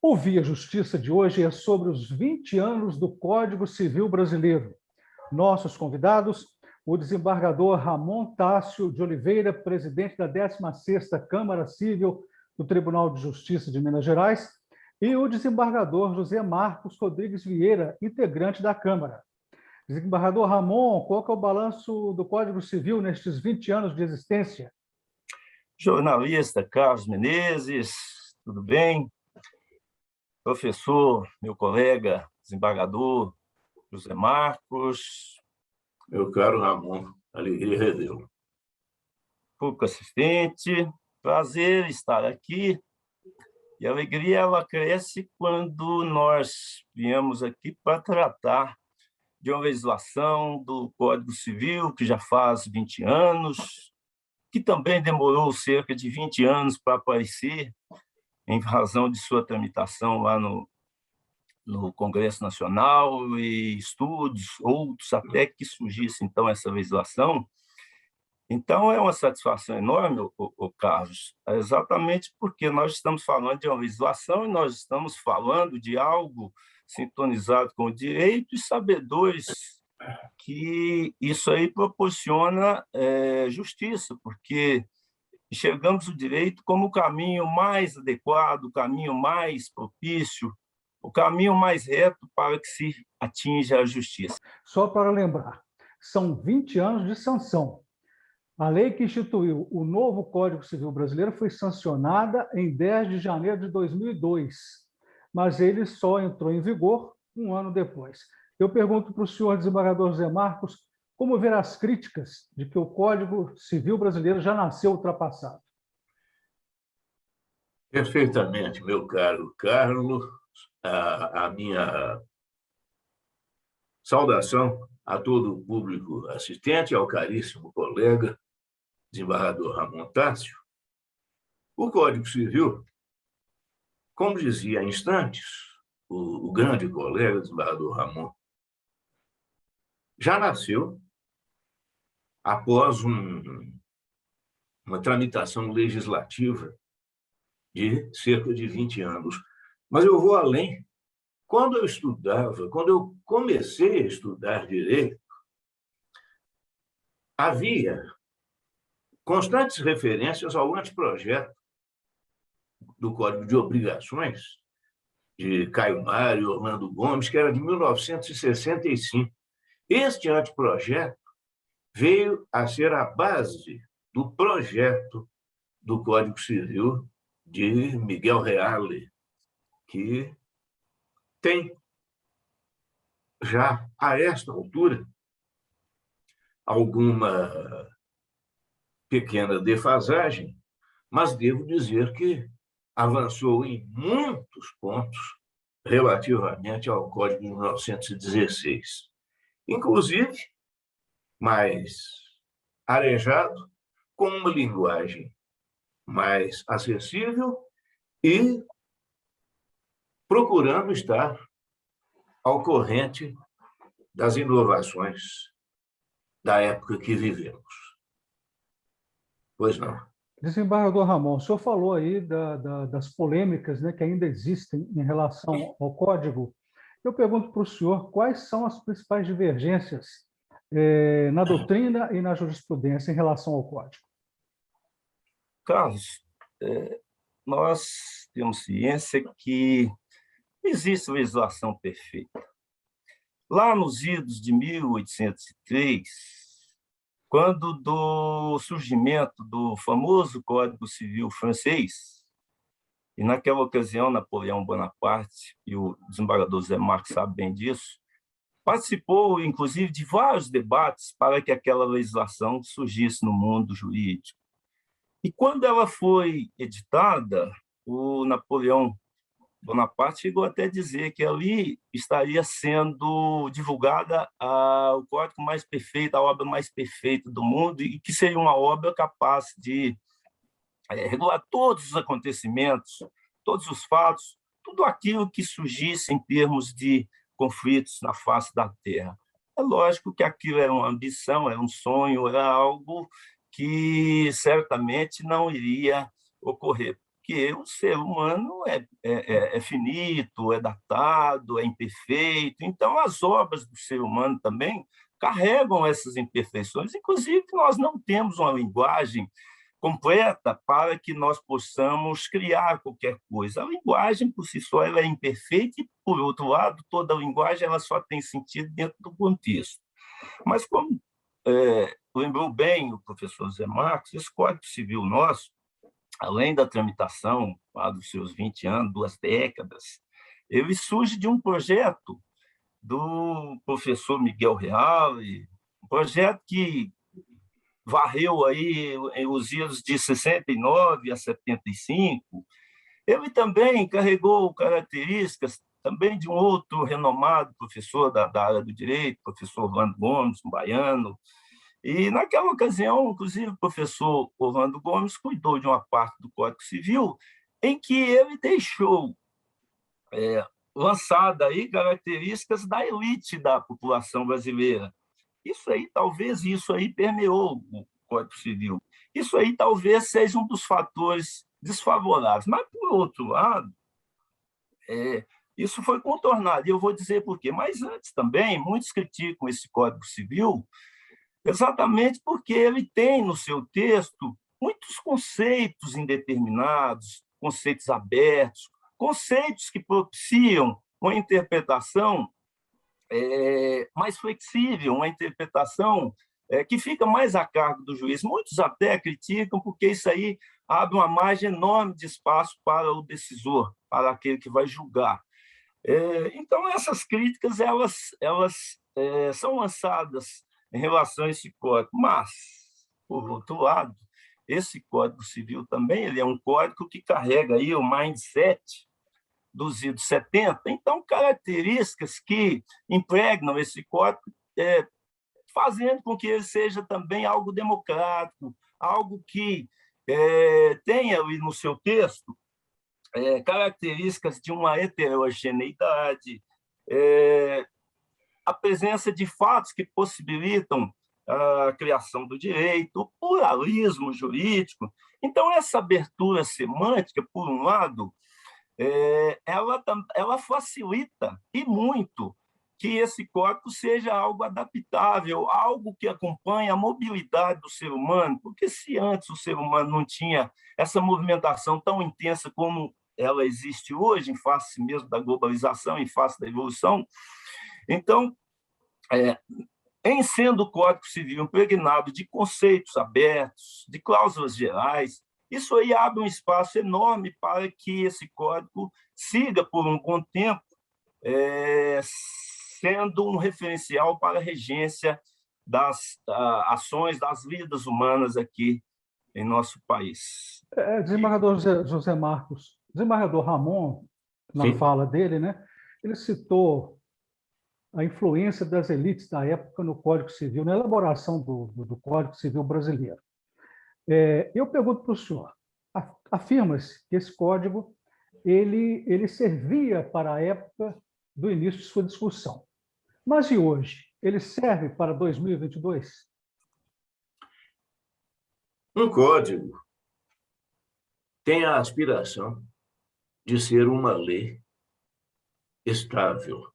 O Via Justiça de hoje é sobre os 20 anos do Código Civil Brasileiro. Nossos convidados, o desembargador Ramon Tássio de Oliveira, presidente da 16ª Câmara Civil do Tribunal de Justiça de Minas Gerais, e o desembargador José Marcos Rodrigues Vieira, integrante da Câmara. Desembargador Ramon, qual que é o balanço do Código Civil nestes 20 anos de existência? Jornalista Carlos Menezes, tudo bem? Professor, meu colega, desembargador José Marcos. Meu caro Ramon, alegria revê-lo. Público assistente, prazer estar aqui. E a alegria ela cresce quando nós viemos aqui para tratar de uma legislação do Código Civil, que já faz 20 anos, que também demorou cerca de 20 anos para aparecer, em razão de sua tramitação lá no Congresso Nacional e estudos, outros, até que surgisse, então, essa legislação. Então, é uma satisfação enorme, Carlos, exatamente porque nós estamos falando de uma legislação e nós estamos falando de algo sintonizado com o direito e sabedores que isso aí proporciona justiça, porque enxergamos o direito como o caminho mais adequado, o caminho mais propício, o caminho mais reto para que se atinja a justiça. Só para lembrar, são 20 anos de sanção. A lei que instituiu o novo Código Civil Brasileiro foi sancionada em 10 de janeiro de 2002, mas ele só entrou em vigor um ano depois. Eu pergunto para o senhor desembargador José Marcos como ver as críticas de que o Código Civil Brasileiro já nasceu ultrapassado. Perfeitamente, meu caro Carlos. A minha saudação a todo o público assistente, ao caríssimo colega, desembargador Ramon Tássio. O Código Civil, como dizia há instantes o grande colega, desembargador Ramon, já nasceu após uma tramitação legislativa de cerca de 20 anos. Mas eu vou além. Quando eu comecei a estudar direito, havia constantes referências ao anteprojeto do Código de Obrigações, de Caio Mário e Orlando Gomes, que era de 1965. Este anteprojeto veio a ser a base do projeto do Código Civil de Miguel Reale, que tem, já a esta altura, alguma pequena defasagem, mas devo dizer que avançou em muitos pontos relativamente ao Código de 1916. Inclusive, mais arejado, com uma linguagem mais acessível e procurando estar ao corrente das inovações da época que vivemos. Pois não. Desembargador Ramon, o senhor falou aí das polêmicas, né, que ainda existem em relação ao Código. Eu pergunto para o senhor quais são as principais divergências na doutrina e na jurisprudência em relação ao Código. Carlos, nós temos ciência que existe legislação perfeita. Lá nos idos de 1803, quando do surgimento do famoso Código Civil francês, e naquela ocasião Napoleão Bonaparte, e o desembargador José Marcos sabe bem disso, participou, inclusive, de vários debates para que aquela legislação surgisse no mundo jurídico. E quando ela foi editada, o Napoleão Bonaparte chegou até a dizer que ali estaria sendo divulgada o código mais perfeito, a obra mais perfeita do mundo, e que seria uma obra capaz de regular todos os acontecimentos, todos os fatos, tudo aquilo que surgisse em termos de conflitos na face da Terra. É lógico que aquilo era uma ambição, era um sonho, era algo que certamente não iria ocorrer, porque o ser humano é finito, é datado, é imperfeito. Então, as obras do ser humano também carregam essas imperfeições. Inclusive, nós não temos uma linguagem completa para que nós possamos criar qualquer coisa. A linguagem, por si só, ela é imperfeita e, por outro lado, toda linguagem ela só tem sentido dentro do contexto. Mas, como lembrou bem o professor Zé Marcos, esse Código Civil nosso, além da tramitação lá dos seus 20 anos, 2 décadas, ele surge de um projeto do professor Miguel Reale, um projeto que varreu aí os anos de 69 a 75. Ele também carregou características também de um outro renomado professor da área do direito, professor Orlando Gomes, um baiano. E, naquela ocasião, inclusive, o professor Orlando Gomes cuidou de uma parte do Código Civil em que ele deixou lançada aí características da elite da população brasileira. Talvez isso aí permeou o Código Civil. Isso aí talvez seja um dos fatores desfavoráveis. Mas, por outro lado, isso foi contornado, e eu vou dizer por quê. Mas antes também, muitos criticam esse Código Civil exatamente porque ele tem no seu texto muitos conceitos indeterminados, conceitos abertos, conceitos que propiciam uma interpretação mais flexível, uma interpretação que fica mais a cargo do juiz. Muitos até criticam porque isso aí abre uma margem enorme de espaço para o decisor, para aquele que vai julgar. Então, essas críticas elas são lançadas em relação a esse código, mas, por outro lado, esse Código Civil também ele é um código que carrega aí o mindset dos anos 70, então características que impregnam esse código, fazendo com que ele seja também algo democrático, algo que tenha ali no seu texto características de uma heterogeneidade, a presença de fatos que possibilitam a criação do direito, o pluralismo jurídico. Então, essa abertura semântica, por um lado, ela facilita, e muito, que esse código seja algo adaptável, algo que acompanhe a mobilidade do ser humano, porque se antes o ser humano não tinha essa movimentação tão intensa como ela existe hoje, em face mesmo da globalização, em face da evolução, então, em sendo o Código Civil impregnado de conceitos abertos, de cláusulas gerais, isso aí abre um espaço enorme para que esse código siga por um bom tempo, sendo um referencial para a regência das ações, das vidas humanas aqui em nosso país. Desembargador José Marcos, desembargador Ramon, na Sim. fala dele, né, ele citou a influência das elites da época no Código Civil, na elaboração do Código Civil brasileiro. Eu pergunto para o senhor, afirma-se que esse código ele servia para a época do início de sua discussão. Mas e hoje? Ele serve para 2022? Um código tem a aspiração de ser uma lei estável.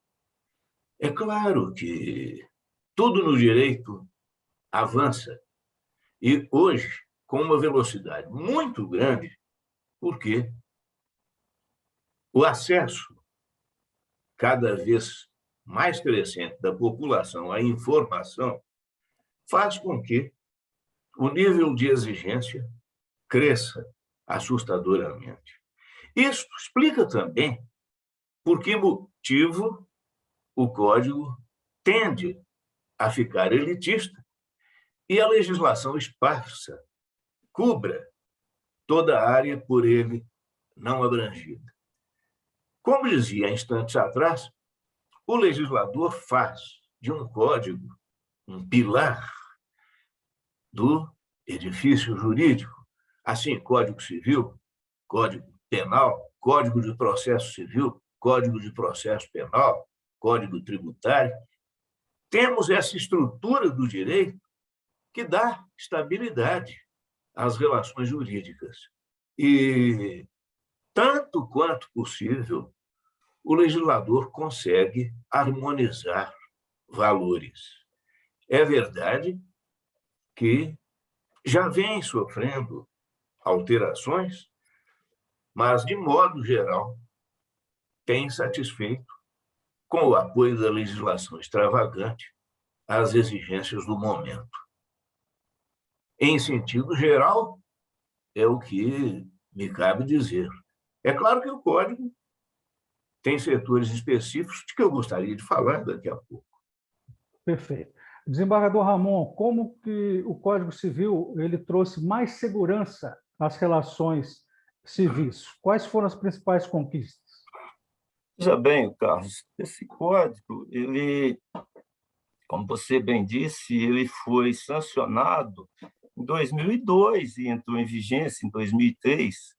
É claro que tudo no direito avança, e hoje, com uma velocidade muito grande, porque o acesso cada vez mais crescente da população à informação faz com que o nível de exigência cresça assustadoramente. Isso explica também por que motivo o código tende a ficar elitista e a legislação esparsa cubra toda a área por ele não abrangida. Como dizia há instantes atrás, o legislador faz de um código um pilar do edifício jurídico. Assim, Código Civil, Código Penal, Código de Processo Civil, Código de Processo Penal, Código Tributário. Temos essa estrutura do direito que dá estabilidade às relações jurídicas. E tanto quanto possível, o legislador consegue harmonizar valores. É verdade que já vem sofrendo alterações, mas, de modo geral, tem satisfeito, com o apoio da legislação extravagante, as exigências do momento. Em sentido geral, é o que me cabe dizer. É claro que o Código tem setores específicos de que eu gostaria de falar daqui a pouco. Perfeito. Desembargador Ramon, como que o Código Civil ele trouxe mais segurança às relações civis? Quais foram as principais conquistas? Veja bem, Carlos, esse código, ele, como você bem disse, ele foi sancionado em 2002 e entrou em vigência em 2003.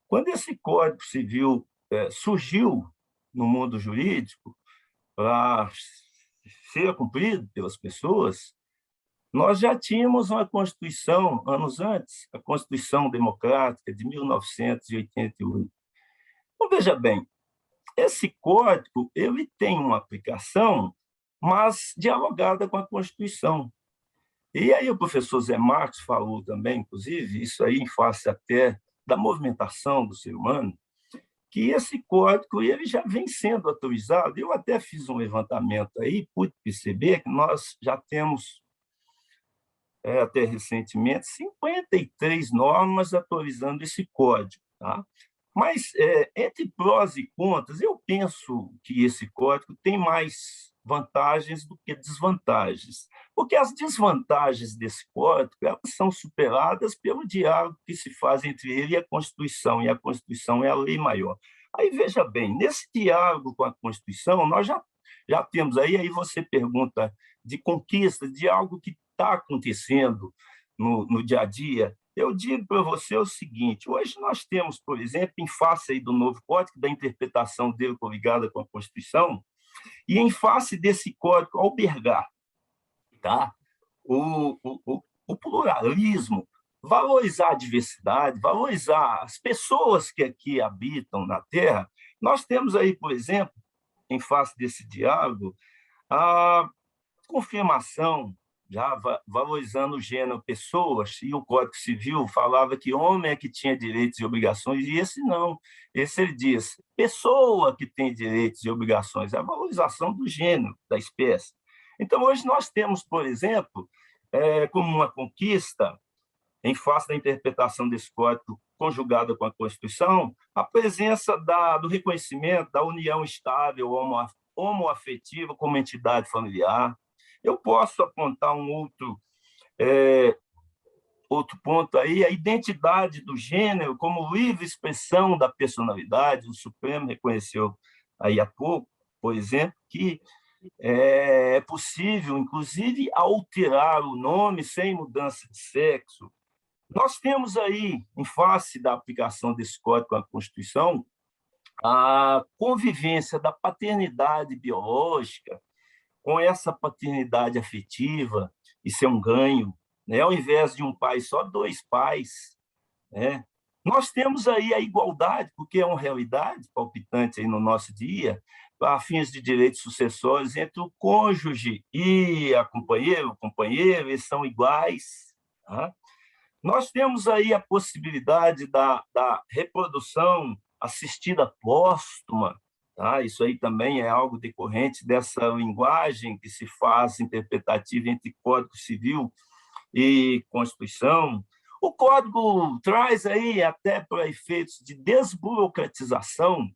Quando esse Código Civil surgiu no mundo jurídico para ser cumprido pelas pessoas, nós já tínhamos uma Constituição, anos antes, a Constituição Democrática de 1988. Então, veja bem, esse código ele tem uma aplicação, mas dialogada com a Constituição. E aí o professor Zé Marcos falou também, inclusive, isso aí em face até da movimentação do ser humano, que esse código ele já vem sendo atualizado. Eu até fiz um levantamento aí, pude perceber que nós já temos, até recentemente, 53 normas atualizando esse código. Tá? Mas, entre prós e contras, eu penso que esse código tem mais vantagens do que desvantagens, porque as desvantagens desse código elas são superadas pelo diálogo que se faz entre ele e a Constituição é a lei maior. Aí, veja bem, nesse diálogo com a Constituição, nós já temos aí você pergunta de conquista, de algo que está acontecendo no dia a dia. Eu digo para você o seguinte, hoje nós temos, por exemplo, em face aí do novo código, da interpretação dele coligada com a Constituição, e em face desse código albergar, tá? o pluralismo, valorizar a diversidade, valorizar as pessoas que aqui habitam na Terra. Nós temos aí, por exemplo, em face desse diálogo, a confirmação, já valorizando o gênero pessoas, e o Código Civil falava que homem é que tinha direitos e obrigações, e esse não. Esse ele diz, pessoa que tem direitos e obrigações, é a valorização do gênero, da espécie. Então, hoje nós temos, por exemplo, como uma conquista, em face da interpretação desse código conjugada com a Constituição, a presença do reconhecimento da união estável homoafetiva como entidade familiar. Eu posso apontar um outro ponto aí, a identidade do gênero como livre expressão da personalidade. O Supremo reconheceu aí há pouco, por exemplo, que é possível, inclusive, alterar o nome sem mudança de sexo. Nós temos aí, em face da aplicação desse código à Constituição, a convivência da paternidade biológica com essa paternidade afetiva. Isso é um ganho, né? Ao invés de um pai, só dois pais, né? Nós temos aí a igualdade, porque é uma realidade palpitante aí no nosso dia, a fins de direitos sucessórios entre o cônjuge e o companheiro, eles são iguais. Tá? Nós temos aí a possibilidade da reprodução assistida póstuma. Tá? Isso aí também é algo decorrente dessa linguagem que se faz interpretativa entre Código Civil e Constituição. O Código traz aí, até para efeitos de desburocratização,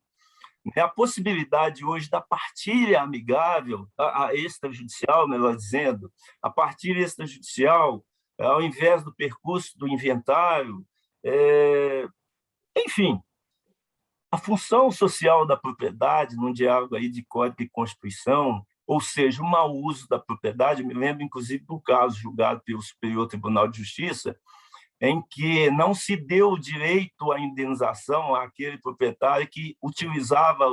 né, a possibilidade hoje da partilha amigável, a extrajudicial, melhor dizendo, a partilha extrajudicial, ao invés do percurso do inventário. Enfim, a função social da propriedade, num diálogo aí de Código e Constituição, ou seja, o mau uso da propriedade. Eu me lembro, inclusive, do caso julgado pelo Superior Tribunal de Justiça, em que não se deu o direito à indenização àquele proprietário que utilizava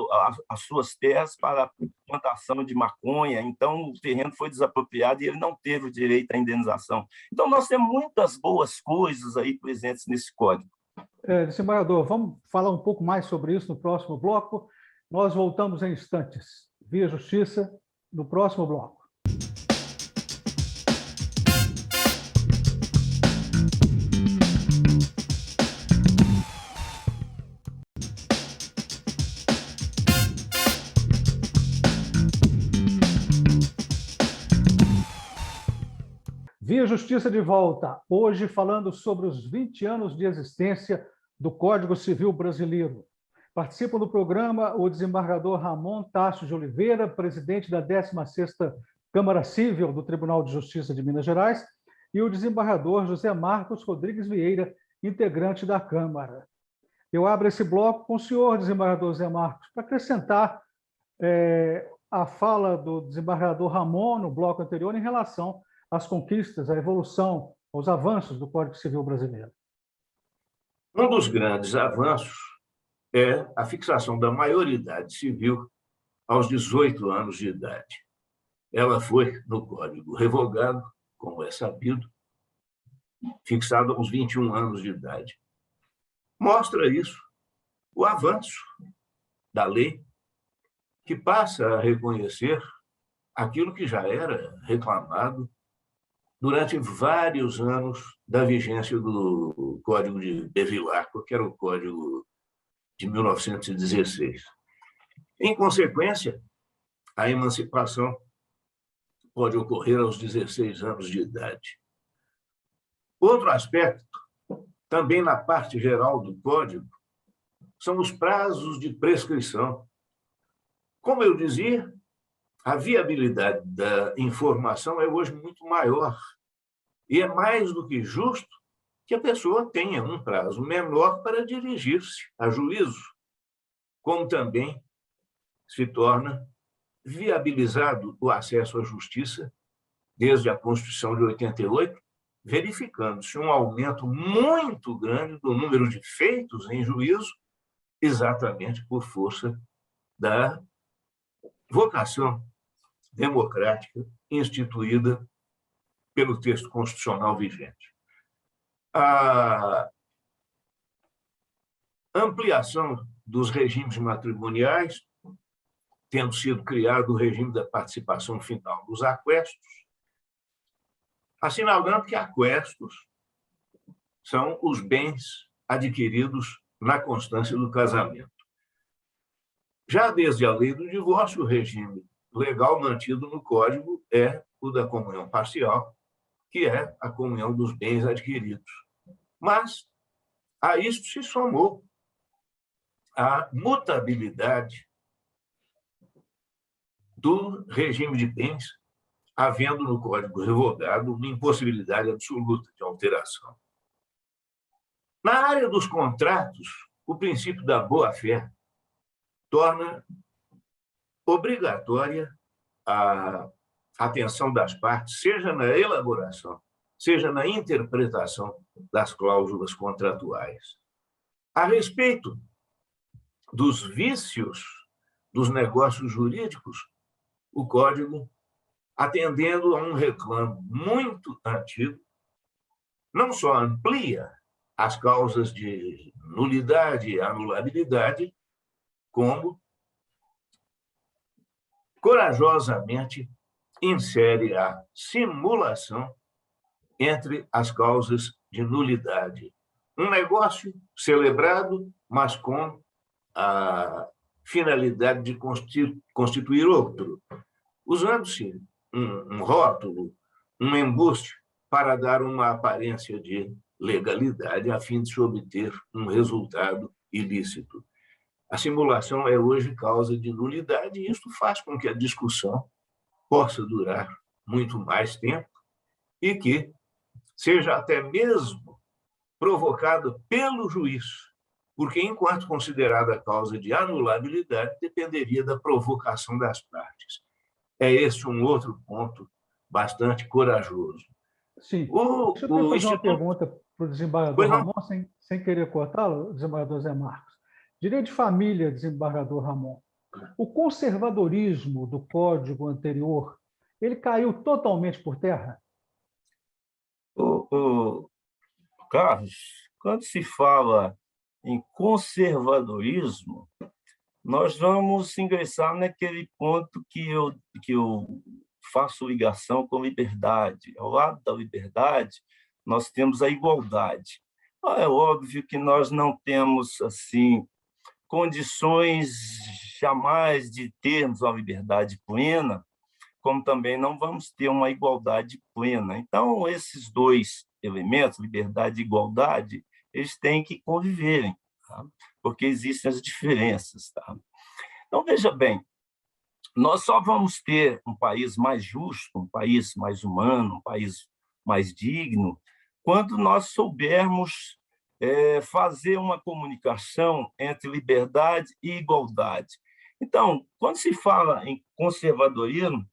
as suas terras para a plantação de maconha. Então, o terreno foi desapropriado e ele não teve o direito à indenização. Então, nós temos muitas boas coisas aí presentes nesse código. Desembargador, vamos falar um pouco mais sobre isso no próximo bloco. Nós voltamos em instantes. Via Justiça, no próximo bloco. Via Justiça de volta, hoje falando sobre os 20 anos de existência do Código Civil Brasileiro. Participam do programa o desembargador Ramon Tássio de Oliveira, presidente da 16ª Câmara Civil do Tribunal de Justiça de Minas Gerais, e o desembargador José Marcos Rodrigues Vieira, integrante da Câmara. Eu abro esse bloco com o senhor, desembargador José Marcos, para acrescentar a fala do desembargador Ramon no bloco anterior em relação às conquistas, à evolução, aos avanços do Código Civil brasileiro. Um dos grandes avanços é a fixação da maioridade civil aos 18 anos de idade. Ela foi, no Código revogado, como é sabido, fixada aos 21 anos de idade. Mostra isso o avanço da lei, que passa a reconhecer aquilo que já era reclamado durante vários anos da vigência do Código de Bevilacqua, que era o Código de 1916. Em consequência, a emancipação pode ocorrer aos 16 anos de idade. Outro aspecto, também na parte geral do Código, são os prazos de prescrição. Como eu dizia, a viabilidade da informação é hoje muito maior e é mais do que justo que a pessoa tenha um prazo menor para dirigir-se a juízo, como também se torna viabilizado o acesso à justiça desde a Constituição de 88, verificando-se um aumento muito grande do número de feitos em juízo, exatamente por força da vocação democrática instituída pelo texto constitucional vigente. A ampliação dos regimes matrimoniais, tendo sido criado o regime da participação final dos aquestos, assinalando que aquestos são os bens adquiridos na constância do casamento. Já desde a lei do divórcio, o regime legal mantido no Código é o da comunhão parcial, que é a comunhão dos bens adquiridos. Mas a isso se somou a mutabilidade do regime de bens, havendo no Código revogado uma impossibilidade absoluta de alteração. Na área dos contratos, o princípio da boa-fé torna obrigatória a atenção das partes, seja na elaboração, seja na interpretação das cláusulas contratuais. A respeito dos vícios dos negócios jurídicos, o Código, atendendo a um reclamo muito antigo, não só amplia as causas de nulidade e anulabilidade, como corajosamente insere a simulação entre as causas de nulidade. Um negócio celebrado, mas com a finalidade de constituir outro, usando-se um rótulo, um embuste, para dar uma aparência de legalidade, a fim de se obter um resultado ilícito. A simulação é hoje causa de nulidade, e isso faz com que a discussão possa durar muito mais tempo e que seja até mesmo provocada pelo juiz, porque, enquanto considerada a causa de anulabilidade, dependeria da provocação das partes. É esse um outro ponto bastante corajoso. Sim. Deixa eu fazer uma pergunta para o desembargador Ramon, sem querer cortá-lo, desembargador Zé Marcos. Direito de família, desembargador Ramon. O conservadorismo do Código anterior, ele caiu totalmente por terra? Carlos, quando se fala em conservadorismo, nós vamos ingressar naquele ponto que eu faço ligação com liberdade. Ao lado da liberdade, nós temos a igualdade. É óbvio que nós não temos assim condições jamais de termos uma liberdade plena, como também não vamos ter uma igualdade plena. Então, esses dois elementos, liberdade e igualdade, eles têm que conviverem, tá? Porque existem as diferenças. Tá? Então, veja bem, nós só vamos ter um país mais justo, um país mais humano, um país mais digno, quando nós soubermos fazer uma comunicação entre liberdade e igualdade. Então, quando se fala em conservadorismo,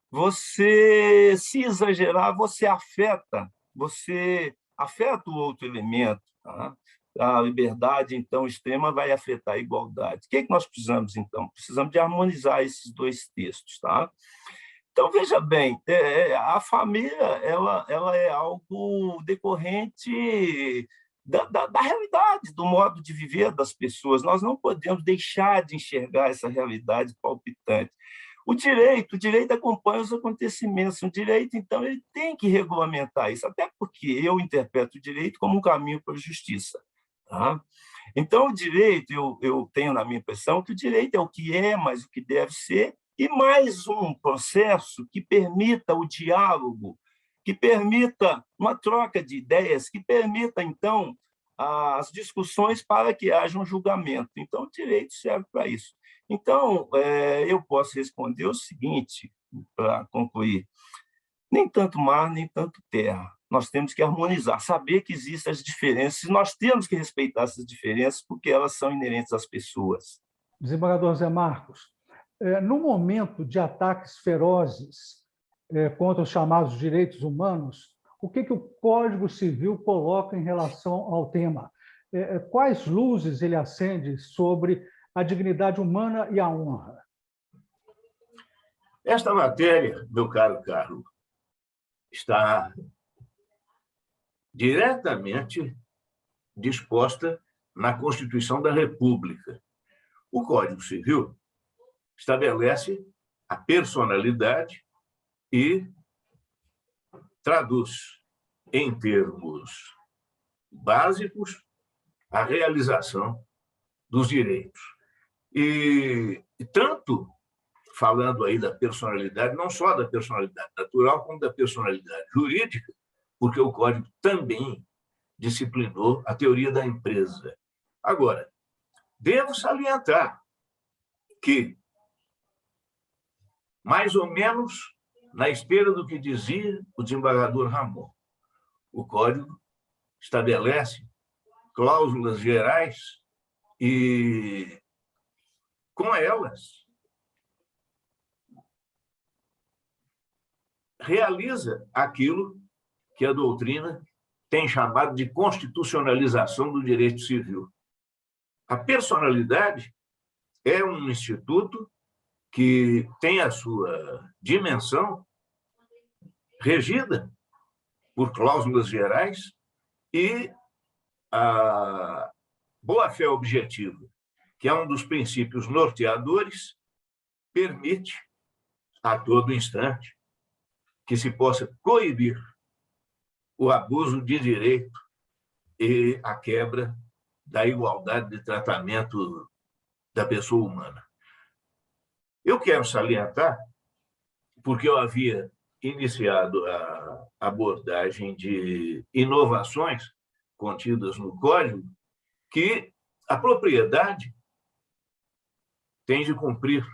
você, se exagerar, você afeta o outro elemento. Tá? A liberdade, então, extrema vai afetar a igualdade. O que é que nós precisamos, então? Precisamos de harmonizar esses dois textos. Tá? Então, veja bem, a família ela é algo decorrente da realidade, do modo de viver das pessoas. Nós não podemos deixar de enxergar essa realidade palpitante. O direito acompanha os acontecimentos. O direito, então, ele tem que regulamentar isso, até porque eu interpreto o direito como um caminho para a justiça. Tá? Então, o direito, eu tenho na minha impressão que o direito é o que é, mas o que deve ser, e mais um processo que permita o diálogo, que permita uma troca de ideias, que permita, então, as discussões para que haja um julgamento. Então, o direito serve para isso. Então, eu posso responder o seguinte, para concluir: nem tanto mar, nem tanto terra. Nós temos que harmonizar, saber que existem as diferenças, e nós temos que respeitar essas diferenças, porque elas são inerentes às pessoas. Desembargador Zé Marcos, no momento de ataques ferozes contra os chamados direitos humanos, o que o Código Civil coloca em relação ao tema? Quais luzes ele acende sobre a dignidade humana e a honra? Esta matéria, meu caro Carlos, está diretamente disposta na Constituição da República. O Código Civil estabelece a personalidade e traduz em termos básicos a realização dos direitos. E tanto falando aí da personalidade, não só da personalidade natural, como da personalidade jurídica, porque o Código também disciplinou a teoria da empresa. Agora, devo salientar que, mais ou menos na esteira do que dizia o desembargador Ramon, o Código estabelece cláusulas gerais e, com elas, realiza aquilo que a doutrina tem chamado de constitucionalização do direito civil. A personalidade é um instituto que tem a sua dimensão regida por cláusulas gerais e a boa-fé objetiva, que é um dos princípios norteadores, permite a todo instante que se possa coibir o abuso de direito e a quebra da igualdade de tratamento da pessoa humana. Eu quero salientar, porque eu havia iniciado a abordagem de inovações contidas no Código, que a propriedade tem de cumprir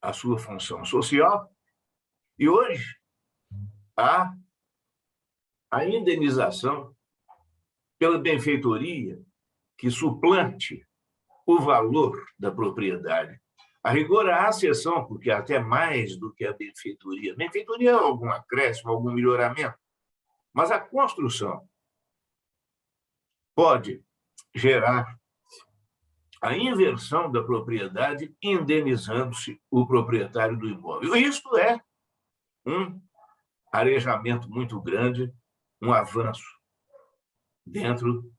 a sua função social e hoje há a indenização pela benfeitoria que suplante o valor da propriedade. A rigor, há exceção, porque até mais do que a benfeitoria. Benfeitoria é algum acréscimo, algum melhoramento, mas a construção pode gerar a inversão da propriedade, indenizando-se o proprietário do imóvel. Isto é um arejamento muito grande, um avanço dentro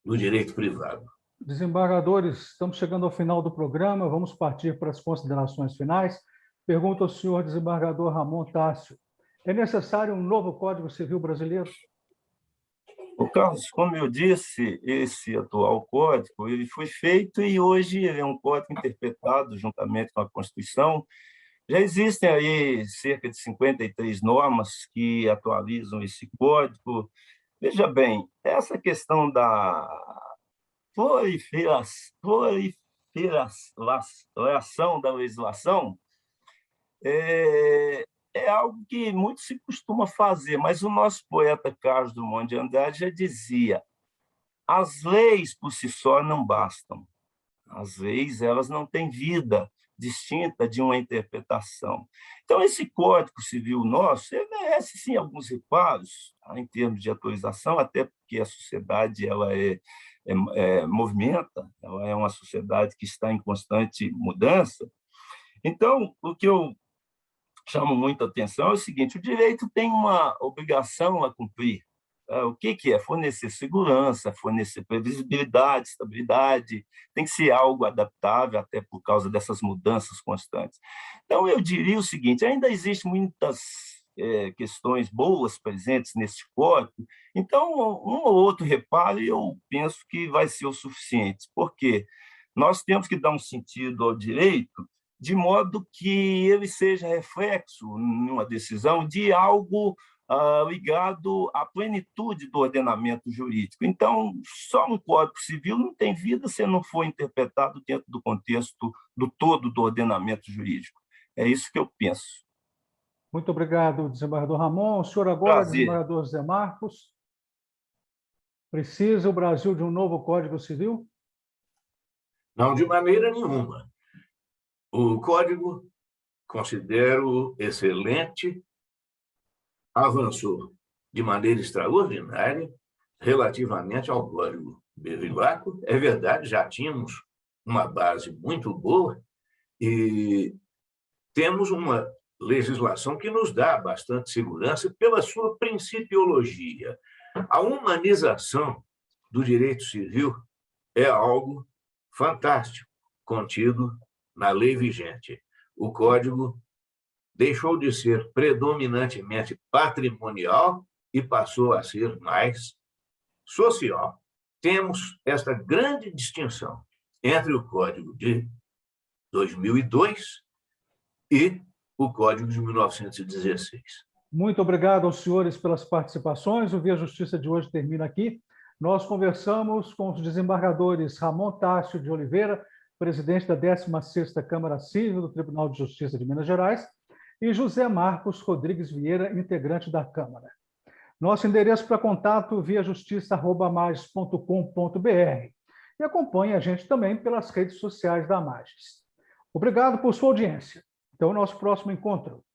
do direito privado. Desembargadores, estamos chegando ao final do programa, vamos partir para as considerações finais. Pergunto ao senhor desembargador Ramon Tássio, é necessário um novo Código Civil brasileiro? O Carlos, como eu disse, esse atual código ele foi feito e hoje ele é um código interpretado juntamente com a Constituição. Já existem aí cerca de 53 normas que atualizam esse código. Veja bem, essa questão da proliferação da legislação é algo que muito se costuma fazer, mas o nosso poeta Carlos Drummond de Andrade já dizia: as leis por si só não bastam. As leis, elas não têm vida distinta de uma interpretação. Então, esse Código Civil nosso, ele merece, sim, alguns reparos em termos de atualização, até porque a sociedade ela movimenta, ela é uma sociedade que está em constante mudança. Então, o que eu chamo muita atenção é o seguinte: o direito tem uma obrigação a cumprir. O que é? Fornecer segurança, fornecer previsibilidade, estabilidade, tem que ser algo adaptável, até por causa dessas mudanças constantes. Então, eu diria o seguinte: ainda existem muitas questões boas presentes nesse código, então, um ou outro reparo, eu penso que vai ser o suficiente, porque nós temos que dar um sentido ao direito de modo que ele seja reflexo, numa decisão, de algo ligado à plenitude do ordenamento jurídico. Então, só um Código Civil não tem vida se não for interpretado dentro do contexto do todo do ordenamento jurídico. É isso que eu penso. Muito obrigado, desembargador Ramon. O senhor agora, Prazer. desembargador José Marcos. Precisa o Brasil de um novo Código Civil? Não, de maneira nenhuma. O Código considero excelente, avançou de maneira extraordinária relativamente ao Código Bevilacqua. É verdade, já tínhamos uma base muito boa e temos uma legislação que nos dá bastante segurança pela sua principiologia. A humanização do direito civil é algo fantástico, contido na lei vigente. O Código deixou de ser predominantemente patrimonial e passou a ser mais social. Temos esta grande distinção entre o Código de 2002 e o Código de 1916. Muito obrigado aos senhores pelas participações. O Via Justiça de hoje termina aqui. Nós conversamos com os desembargadores Ramon Tássio de Oliveira, presidente da 16ª Câmara Civil do Tribunal de Justiça de Minas Gerais, e José Marcos Rodrigues Vieira, integrante da Câmara. Nosso endereço para contato viajustiça@mages.com.br e acompanhe a gente também pelas redes sociais da Mages. Obrigado por sua audiência. Até o nosso próximo encontro.